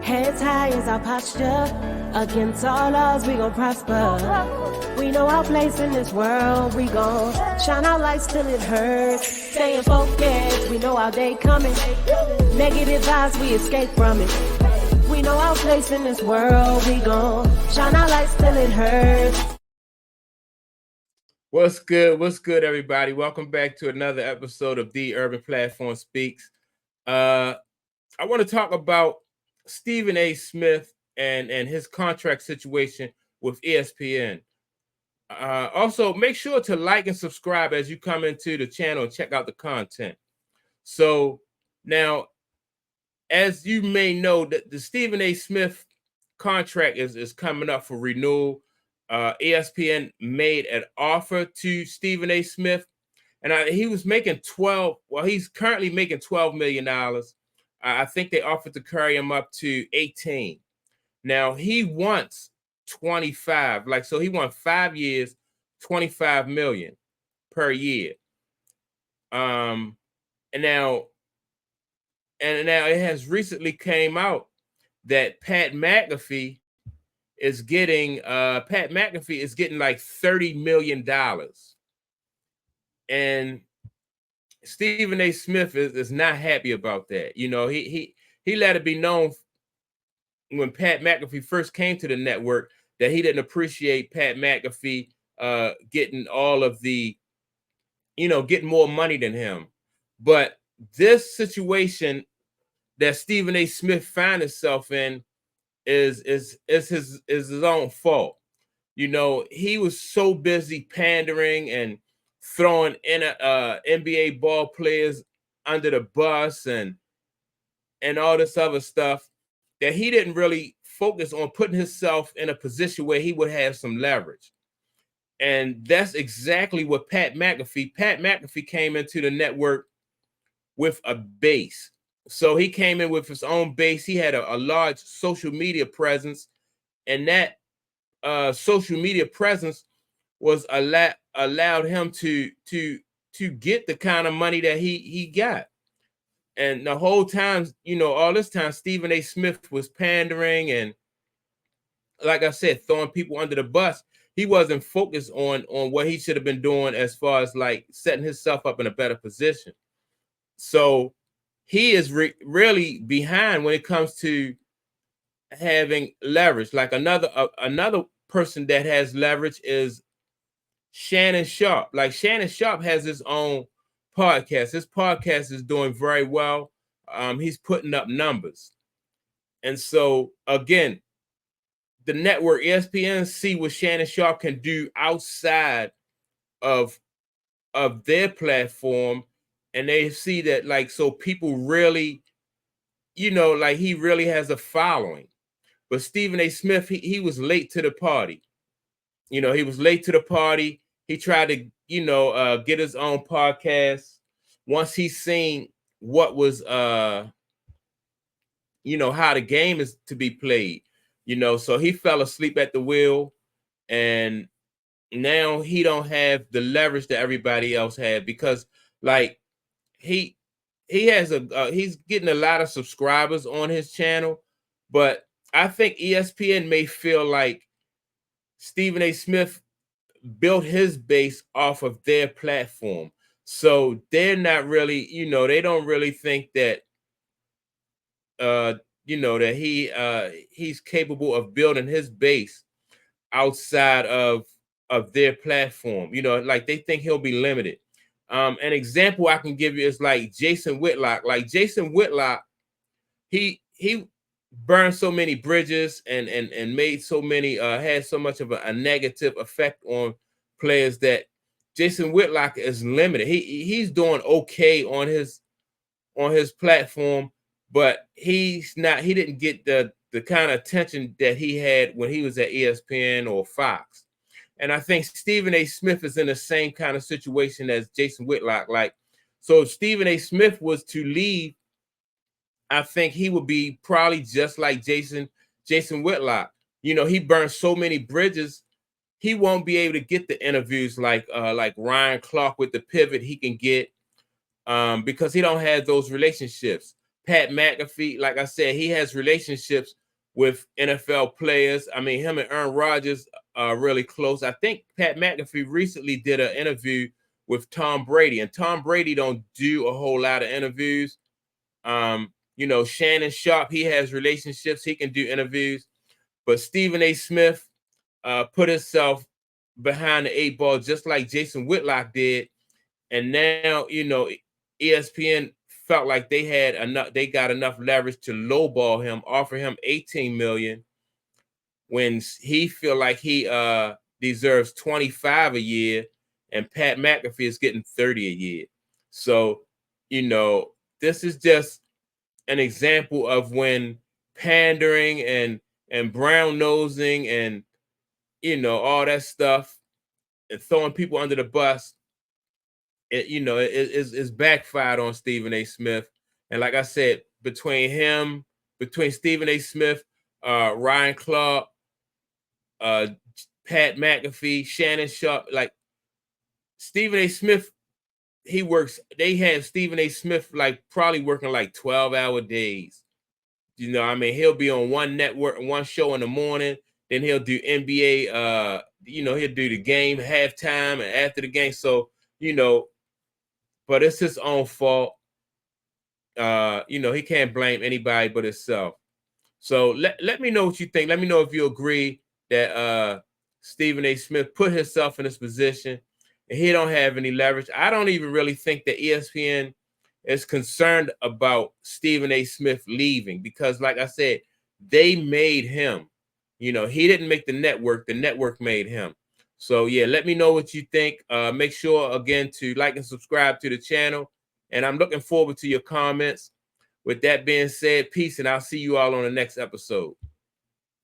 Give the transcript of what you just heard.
Heads high is our posture. Against all odds, we gon' prosper. We know our place in this world. We gon' shine our lights till it hurts. Staying focused, we know our day coming. Negative vibes, we escape from it. We know our place in this world. We gon' shine our lights till it hurts. What's good? What's good, everybody? Welcome back to another episode of The Urban Platform Speaks. I want to talk about Stephen A. Smith and his contract situation with ESPN. Also, make sure to like and subscribe as you come into the channel and check out the content. So now, as you may know, the Stephen A. Smith contract is coming up for renewal. ESPN made an offer to Stephen A. Smith, and he was making 12. Well, he's currently making $12 million. I think they offered to carry him up to 18. Now he wants 25. So he wants 5 years, 25 million per year. And now it has recently came out that Pat McAfee is getting like $30 million. And Stephen A. Smith is not happy about that. You know, he let it be known when Pat McAfee first came to the network that he didn't appreciate Pat McAfee getting all of the, getting more money than him. But this situation that Stephen A. Smith found himself in is his own fault. You know, he was so busy pandering and throwing in NBA ball players under the bus and all this other stuff that he didn't really focus on putting himself in a position where he would have some leverage. And that's exactly what Pat McAfee came into the network with a base. So he came in with his own base. He had a large social media presence, and that social media presence was allowed him to get the kind of money that he got. And the whole time, all this time, Stephen A. Smith was pandering and, like I said, throwing people under the bus. He wasn't focused on what he should have been doing as far as like setting himself up in a better position. So he is really behind when it comes to having leverage. Like another person that has leverage is Shannon Sharpe. Like Shannon Sharpe has his own podcast. His podcast is doing very well. He's putting up numbers. And so again, the network ESPN see what Shannon Sharpe can do outside of their platform. And they see that, like, so people really, like he really has a following. But Stephen A. Smith, he was late to the party. He was late to the party. He tried to, get his own podcast. Once he seen what was, how the game is to be played, so he fell asleep at the wheel. And now he don't have the leverage that everybody else had, because like, he has he's getting a lot of subscribers on his channel, but I think ESPN may feel like Stephen A. Smith built his base off of their platform. So they're not really, they don't really think that that he's capable of building his base outside of their platform. Like they think he'll be limited. An example I can give you is like Jason Whitlock. Like Jason Whitlock, he burned so many bridges and made so many, had so much of a negative effect on players that Jason Whitlock is limited. He's doing okay on his platform, but he didn't get the kind of attention that he had when he was at ESPN or Fox. And I think Stephen A. Smith is in the same kind of situation as Jason Whitlock. Like, so if Stephen A. Smith was to leave, I think he would be probably just like Jason Whitlock. He burned so many bridges, he won't be able to get the interviews like Ryan Clark with the pivot he can get, because he don't have those relationships. Pat McAfee, like I said, he has relationships with NFL players. I mean, him and Aaron Rodgers are really close. I think Pat McAfee recently did an interview with Tom Brady, and Tom Brady don't do a whole lot of interviews. Shannon Sharp, he has relationships. He can do interviews. But Stephen A. Smith put himself behind the 8 ball, just like Jason Whitlock did. And now, ESPN felt like they got enough leverage to lowball him, offer him $18 million when he feel like he deserves 25 a year, and Pat McAfee is getting 30 a year. So, this is just an example of when pandering and brown nosing and all that stuff and throwing people under the bus, it's backfired on Stephen A. Smith. And like I said, between Stephen A. Smith, Ryan Clark, Pat McAfee, Shannon Sharp, like Stephen A. Smith, they have Stephen A. Smith like probably working like 12-hour days. He'll be on one network, one show in the morning, then he'll do NBA, he'll do the game, halftime, and after the game. So, but it's his own fault. He can't blame anybody but himself. So let me know what you think. Let me know if you agree that Stephen A. Smith put himself in this position and he don't have any leverage. I don't even really think that ESPN is concerned about Stephen A. Smith leaving because, like I said, they made him. He didn't make the network made him. So yeah, let me know what you think. Make sure again to like and subscribe to the channel, and I'm looking forward to your comments. With that being said, peace, and I'll see you all on the next episode.